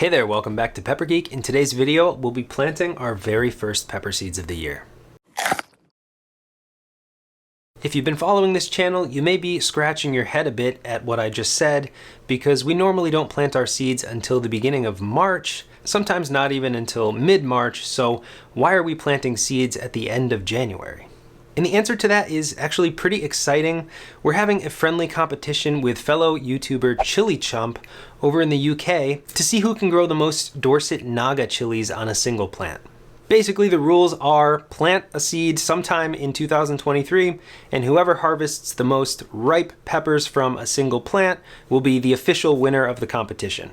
Hey there, welcome back to Pepper Geek. In today's video, we'll be planting our very first pepper seeds of the year. If you've been following this channel, you may be scratching your head a bit at what I just said, because we normally don't plant our seeds until the beginning of March, sometimes not even until mid-March, so why are we planting seeds at the end of January? And the answer to that is actually pretty exciting. We're having a friendly competition with fellow YouTuber ChilliChump over in the UK to see who can grow the most Dorset Naga chilies on a single plant. Basically, the rules are plant a seed sometime in 2023, and whoever harvests the most ripe peppers from a single plant will be the official winner of the competition.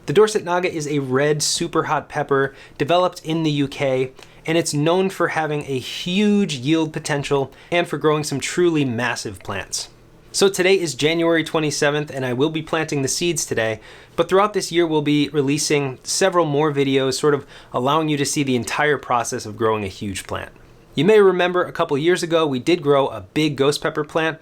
The Dorset Naga is a red, super hot pepper developed in the UK, and it's known for having a huge yield potential and for growing some truly massive plants. So today is January 27th, and I will be planting the seeds today, but throughout this year we'll be releasing several more videos sort of allowing you to see the entire process of growing a huge plant. You may remember a couple years ago we did grow a big ghost pepper plant,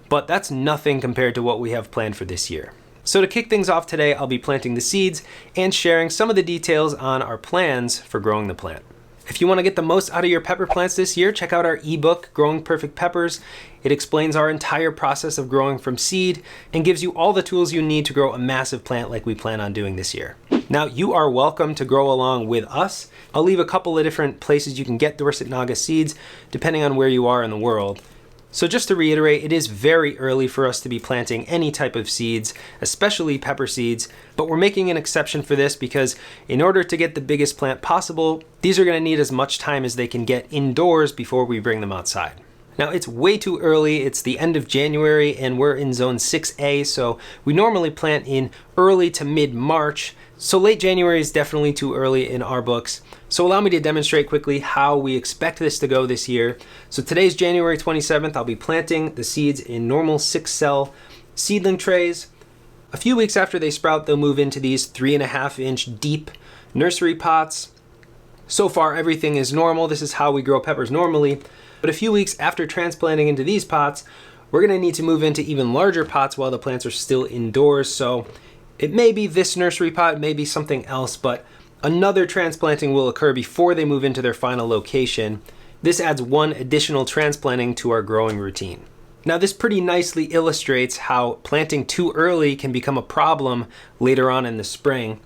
but that's nothing compared to what we have planned for this year. So to kick things off today, I'll be planting the seeds and sharing some of the details on our plans for growing the plant. If you want to get the most out of your pepper plants this year, check out our ebook, Growing Perfect Peppers. It explains our entire process of growing from seed and gives you all the tools you need to grow a massive plant like we plan on doing this year. Now, you are welcome to grow along with us. I'll leave a couple of different places you can get Dorset Naga seeds, depending on where you are in the world. So just to reiterate, it is very early for us to be planting any type of seeds, especially pepper seeds, but we're making an exception for this because in order to get the biggest plant possible, these are going to need as much time as they can get indoors before we bring them outside. Now, it's way too early. It's the end of January and we're in zone 6A, so we normally plant in early to mid-March. So late January is definitely too early in our books. So allow me to demonstrate quickly how we expect this to go this year. So today's January 27th. I'll be planting the seeds in normal 6-cell seedling trays. A few weeks after they sprout, they'll move into these 3.5-inch deep nursery pots. So far, everything is normal. This is how we grow peppers normally. But a few weeks after transplanting into these pots, we're gonna need to move into even larger pots while the plants are still indoors. So it may be this nursery pot, it may be something else, but another transplanting will occur before they move into their final location. This adds one additional transplanting to our growing routine. Now, this pretty nicely illustrates how planting too early can become a problem later on in the spring.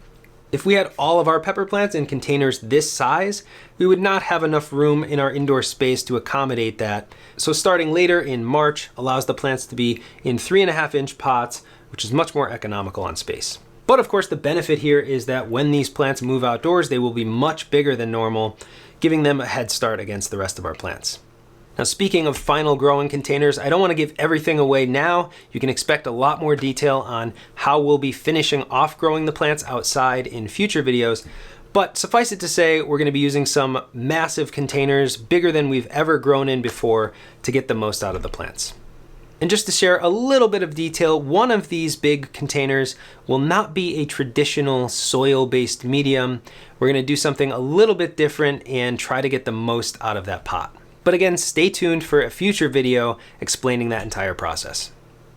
If we had all of our pepper plants in containers this size, we would not have enough room in our indoor space to accommodate that. So starting later in March allows the plants to be in 3.5-inch pots, which is much more economical on space. But of course, the benefit here is that when these plants move outdoors, they will be much bigger than normal, giving them a head start against the rest of our plants. Now, speaking of final growing containers, I don't want to give everything away now. You can expect a lot more detail on how we'll be finishing off growing the plants outside in future videos. But suffice it to say, we're going to be using some massive containers, bigger than we've ever grown in before, to get the most out of the plants. And just to share a little bit of detail, one of these big containers will not be a traditional soil-based medium. We're going to do something a little bit different and try to get the most out of that pot. But again, stay tuned for a future video explaining that entire process.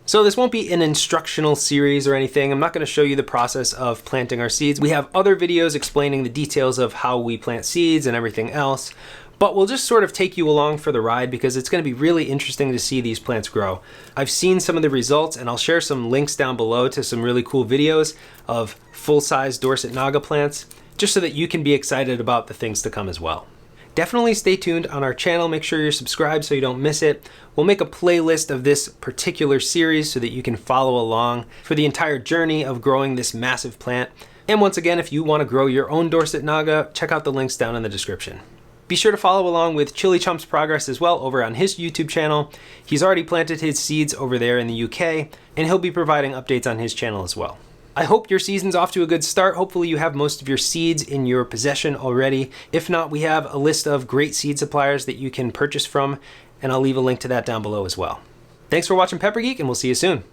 So this won't be an instructional series or anything. I'm not going to show you the process of planting our seeds. We have other videos explaining the details of how we plant seeds and everything else. But we'll just sort of take you along for the ride because it's going to be really interesting to see these plants grow. I've seen some of the results and I'll share some links down below to some really cool videos of full-size Dorset Naga plants, just so that you can be excited about the things to come as well. Definitely stay tuned on our channel. Make sure you're subscribed so you don't miss it. We'll make a playlist of this particular series so that you can follow along for the entire journey of growing this massive plant. And once again, if you want to grow your own Dorset Naga, check out the links down in the description. Be sure to follow along with ChilliChump's progress as well over on his YouTube channel. He's already planted his seeds over there in the UK, and he'll be providing updates on his channel as well. I hope your season's off to a good start. Hopefully you have most of your seeds in your possession already. If not, we have a list of great seed suppliers that you can purchase from, and I'll leave a link to that down below as well. Thanks for watching Pepper Geek, and we'll see you soon.